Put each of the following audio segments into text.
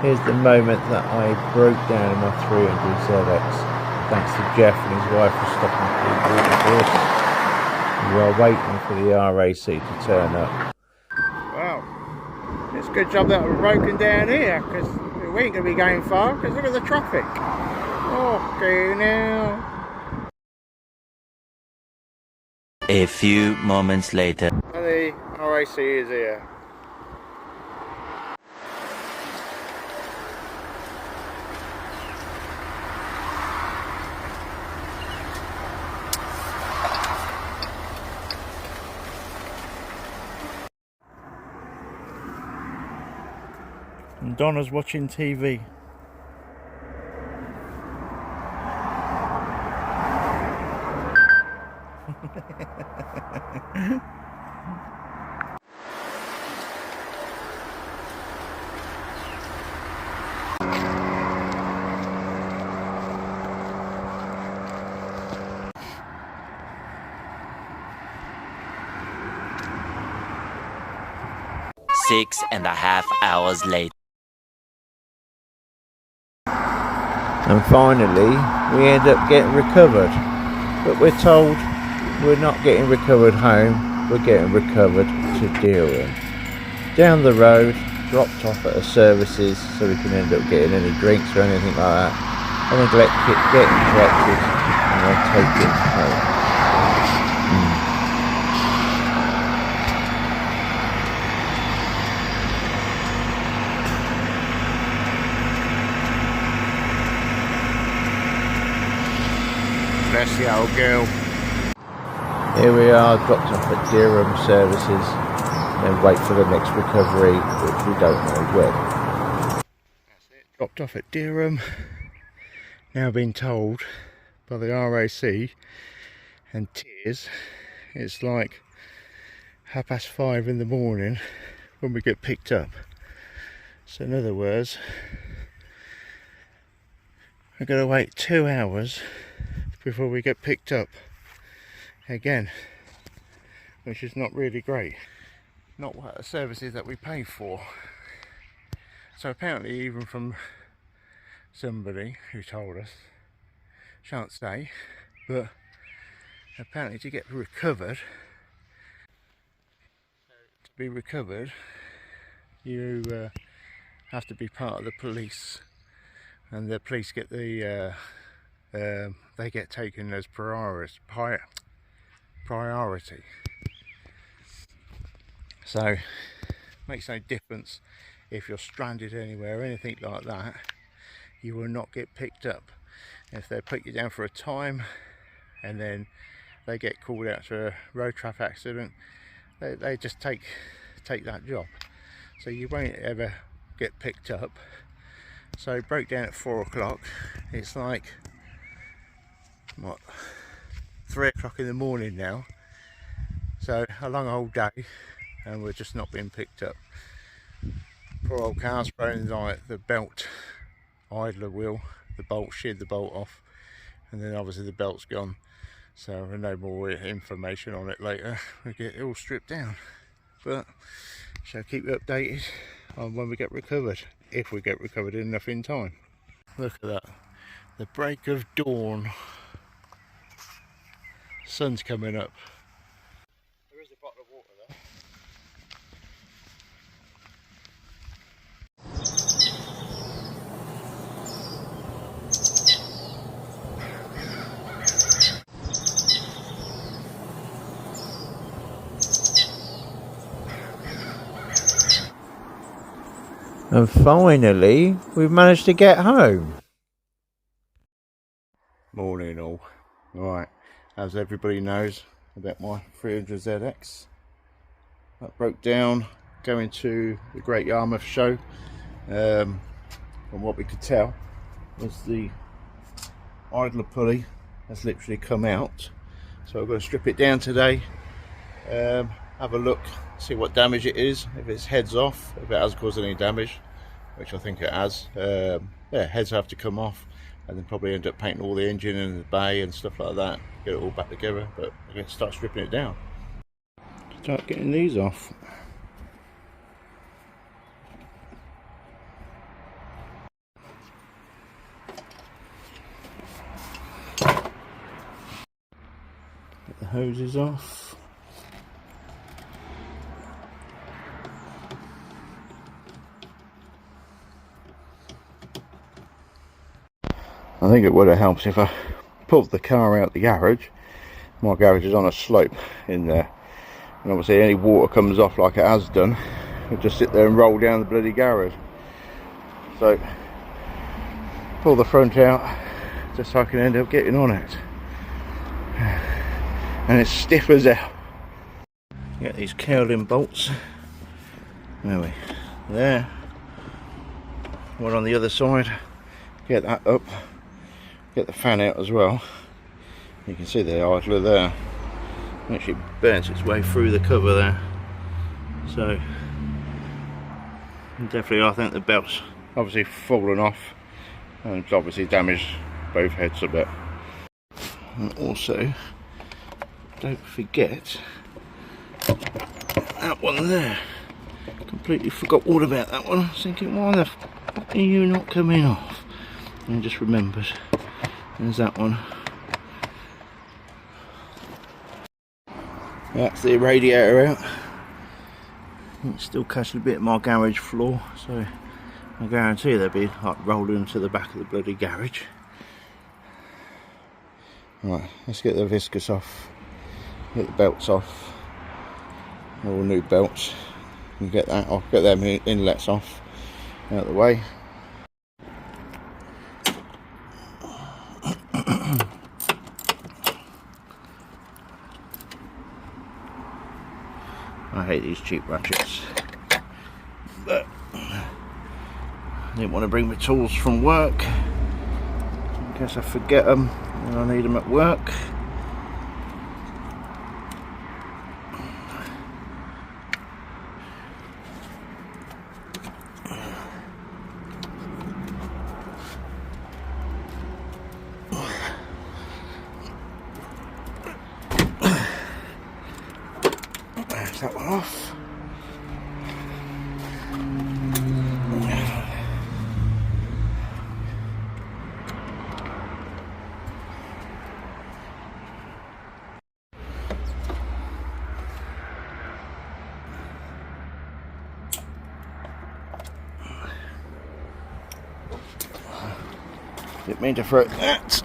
Here's the moment that I broke down in my 300ZX. Thanks to Jeff and his wife for stopping the course. We are waiting for the RAC to turn up. Wow, it's a good job that we're broken down here, because we ain't going to be going far, because look at the traffic. Okay now. A few moments later. The RAC is here. And Donna's watching TV. Six and a half hours later. And finally, we end up getting recovered. But we're told we're not getting recovered home, we're getting recovered to Durham. Down the road, dropped off at the services so we can end up getting any drinks or anything like that. And then getting collected and then taken home. Bless the old girl. Here we are, dropped off at Durham services, and then wait for the next recovery, which we don't know when. That's it. Dropped off at Durham. Now being told by the RAC and Tears, it's like 5:30 in the morning when we get picked up. So in other words, we're going to wait 2 hours before we get picked up again, which is not really great. Not what the services that we pay for. So apparently, even from somebody who told us, shan't say, but apparently to get recovered, you have to be part of the police, and the police get the they get taken as priority. So makes no difference if you're stranded anywhere or anything like that, you will not get picked up. If they put you down for a time and then they get called out to a road traffic accident, they just take that job, so you won't ever get picked up. So broke down at 4 o'clock. It's like what, 3 o'clock in the morning now, so a long old day, and we're just not being picked up. Poor old car's thrown like the belt idler wheel, the bolt, sheared the bolt off, and then obviously the belt's gone, so we'll know more information on it later. We get it all stripped down, but shall keep you updated on when we get recovered, if we get recovered enough in time. Look at that, the break of dawn. Sun's coming up. There is a bottle of water there. And finally, we've managed to get home. Morning all. Right, as everybody knows about my 300ZX, that broke down going to the Great Yarmouth show. From what we could tell, was the idler pulley has literally come out, so I'm going to strip it down today, have a look, see what damage it is, if it's heads off, if it has caused any damage, which I think it has. Yeah, heads have to come off, and then probably end up painting all the engine and the bay and stuff like that, get it all back together. But I'm going to start stripping it down, start getting these off. hoses off. I think it would have helped if I pulled the car out the garage. My garage is on a slope in there, and obviously any water comes off like it has done, it'll just sit there and roll down the bloody garage. So pull the front out just so I can end up getting on it, and it's stiff as hell. Get these cowling bolts. There, one on the other side. Get that up. Get the fan out as well. You can see the idler there. It actually burns its way through the cover there. So definitely, I think the belt's obviously fallen off and it's obviously damaged both heads a bit. And also, don't forget that one there. Completely forgot all about that one. I was thinking, why the fuck are you not coming off? And just remembered. There's that one. That's the radiator out. It's still catching a bit of my garage floor, so I guarantee they'll be like rolling to the back of the bloody garage. Right, let's get the viscous off, get the belts off, all new belts, and get that off, get them inlets off, out of the way. I hate these cheap ratchets, but I didn't want to bring my tools from work in case I forget them when I need them at work. There's that one off. Didn't mean to throw that.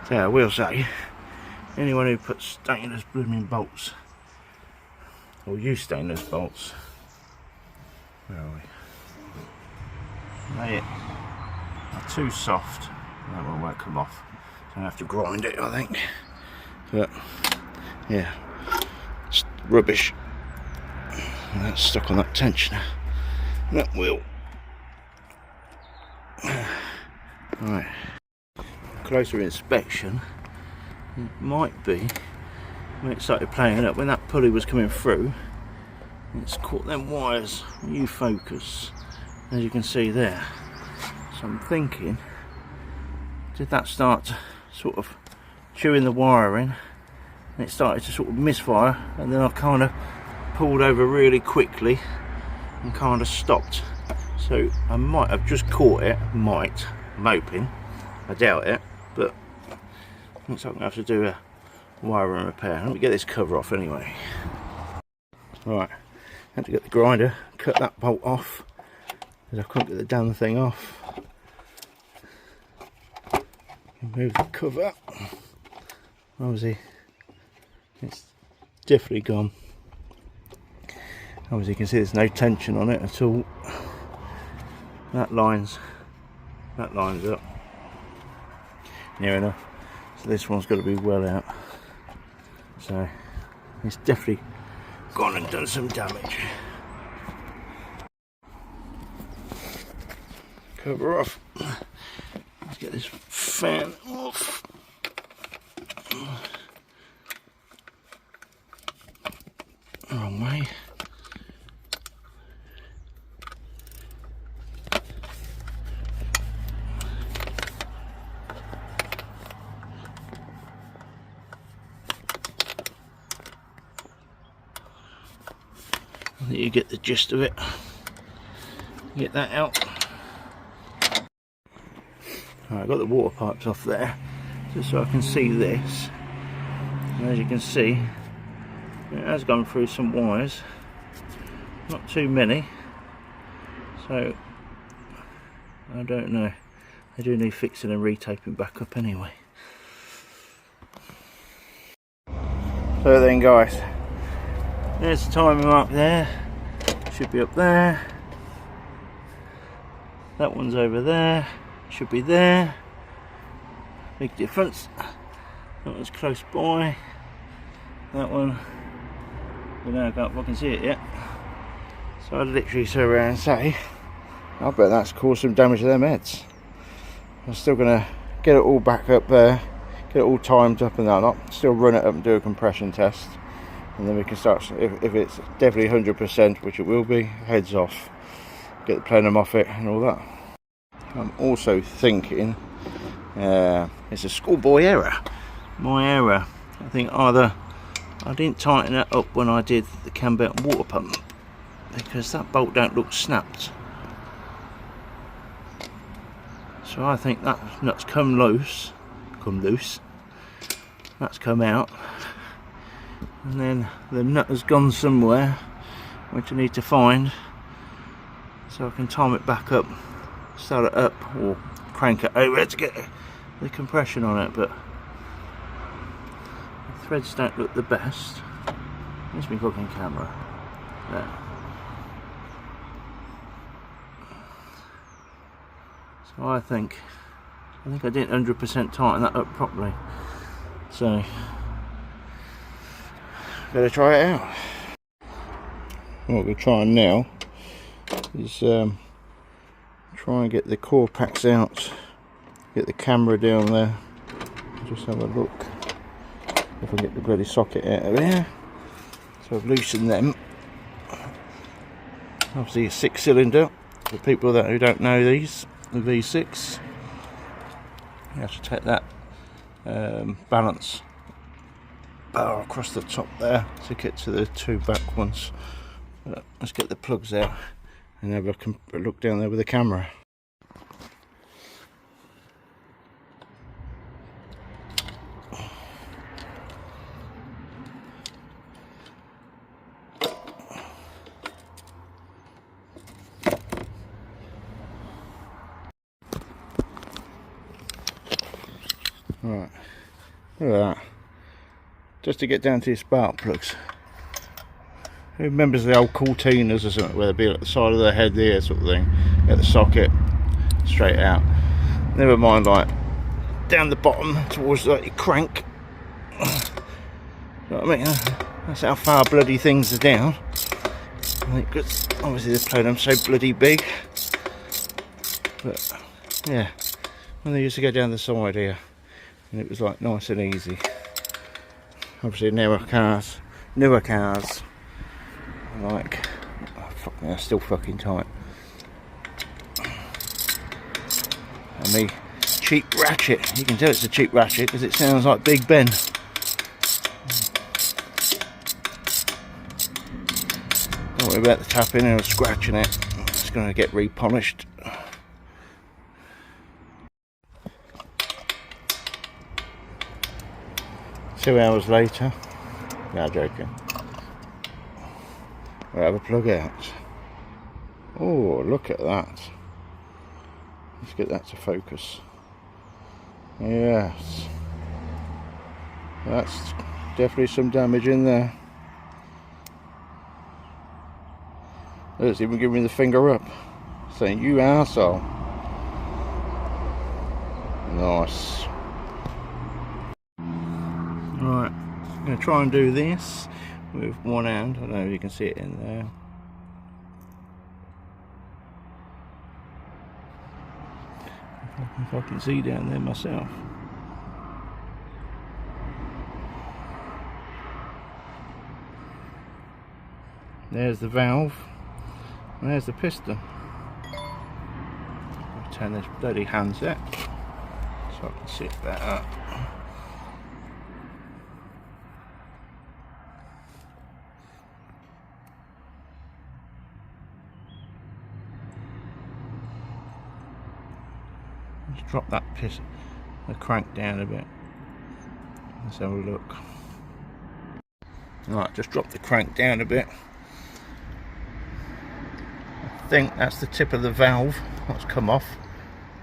So I will say, anyone who puts stainless blooming bolts, or use stainless bolts, where are we? They are too soft, that one won't come off. So I have to grind it, I think. But yeah, it's rubbish. And that's stuck on that tensioner. That will. Right. Closer inspection, it might be when it started playing it up, when that pulley was coming through, it's caught them wires. You focus, as you can see there. So I'm thinking, did that start to sort of chewing the wiring, and it started to sort of misfire, and then I kind of pulled over really quickly and kind of stopped. So I might have just caught it. I'm hoping, I doubt it, but looks like I'm going to have to do a wiring repair. Let me get this cover off anyway. Right, had to get the grinder, cut that bolt off because I couldn't get the damn thing off. Remove the cover. Obviously, it's definitely gone. Obviously, you can see there's no tension on it at all. That lines up near enough. So this one's got to be well out. So it's definitely gone and done some damage. Cover off. Let's get this fan off. Wrong way. I think you get the gist of it. Get that out. Right, I've got the water pipes off there, just so I can see this. And as you can see, it has gone through some wires. Not too many. So, I don't know. I do need fixing and retaping back up anyway. So then guys, there's the timing mark there. Should be up there. That one's over there. Should be there. Big difference. That one's close by. That one, you know, I can't fucking see it yet. So I'd literally turn around and say, I bet that's caused some damage to them heads. I'm still gonna get it all back up there, get it all timed up and that lot, still run it up and do a compression test, and then we can start, if it's definitely 100%, which it will be, heads off, get the plenum off it and all that. I'm also thinking it's a schoolboy error. My error. I think either I didn't tighten it up when I did the cam belt and water pump, because that bolt don't look snapped. So I think that nut's come loose. That's come out, and then the nut has gone somewhere, which I need to find, so I can time it back up, start it up, or crank it over to get the compression on it. But the threads don't look the best. Where's my fucking camera? There. So I think I didn't 100% tighten that up properly. So gotta try it out. What we're trying now is try and get the core packs out, get the camera down there, just have a look if I get the bloody socket out of here. So I've loosened them. Obviously a 6-cylinder, for people who don't know these, the V6. You have to take that balance bar across the top there to get to the two back ones. Let's get the plugs out and have a look down there with the camera. Right, look at that. Just to get down to your spark plugs. Who remembers the old Cortinas or something, where they'd be at the side of the head there, sort of thing, get the socket straight out. Never mind, like down the bottom towards like your crank. You know what I mean? That's how far bloody things are down. I think, cause obviously they're playing them so bloody big. But yeah, when they used to go down the side here, and it was like nice and easy. Obviously newer cars, like, oh, fuck, they're still fucking tight. And the cheap ratchet, you can tell it's a cheap ratchet because it sounds like Big Ben. Don't worry about the tapping or scratching it, it's going to get repolished. 2 hours later, no joking, we'll have a plug out. Oh, look at that. Let's get that to focus. Yes, that's definitely some damage in there. It's even giving me the finger up, saying, you arsehole. Nice. Right, I'm going to try and do this with one hand. I don't know if you can see it in there. If I can see down there myself. There's the valve, and there's the piston. I'll turn this bloody handset so I can see it better. Let's drop that piston, the crank down a bit. Let's have a look. Right, just drop the crank down a bit. I think that's the tip of the valve that's come off,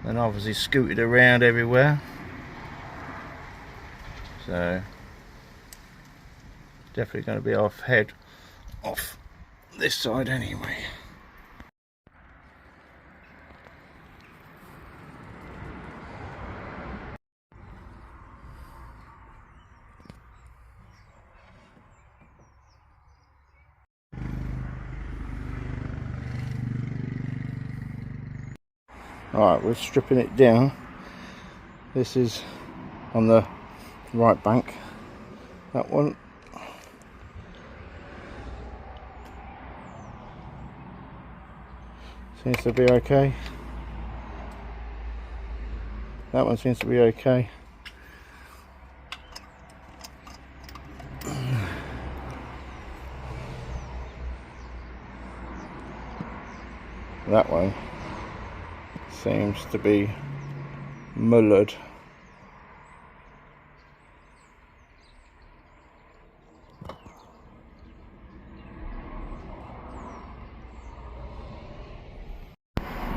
and obviously scooted around everywhere. So definitely going to be off this side anyway. Alright, we're stripping it down. This is on the right bank. That one. Seems to be okay. That one seems to be okay. That one seems to be mullered.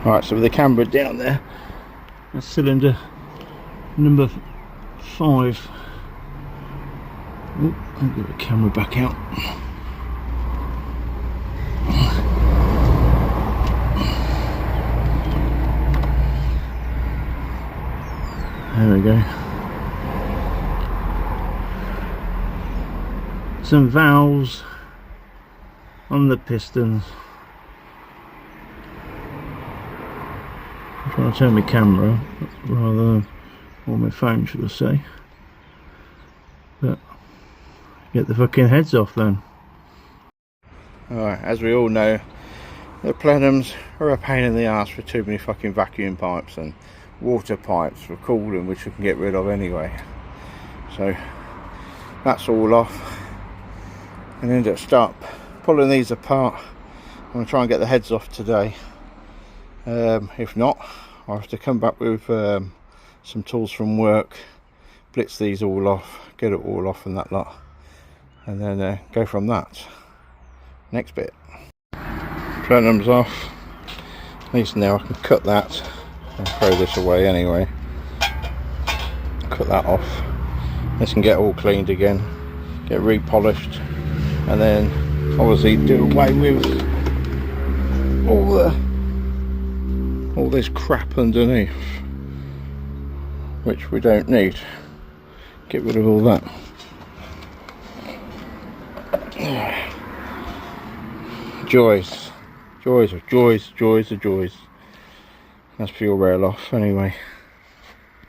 Alright, so with the camera down there, that's cylinder number 5. Oh, I'll get the camera back out. There we go. Some valves on the pistons. I'm trying to turn my camera, rather, or my phone should I say. But get the fucking heads off then. Alright, as we all know, the plenums are a pain in the ass for too many fucking vacuum pipes and water pipes for cooling, which we can get rid of anyway. So that's all off, and then just start pulling these apart. I'm going to try and get the heads off today. If not, I'll have to come back with some tools from work, blitz these all off, get it all off and that lot, and then go from that. Next bit. Plenum's off. At least now I can cut that and throw this away anyway. Cut that off. This can get all cleaned again, get repolished, and then obviously do away with all this crap underneath, which we don't need. Get rid of all that. Joys of joys. That's fuel rail off anyway.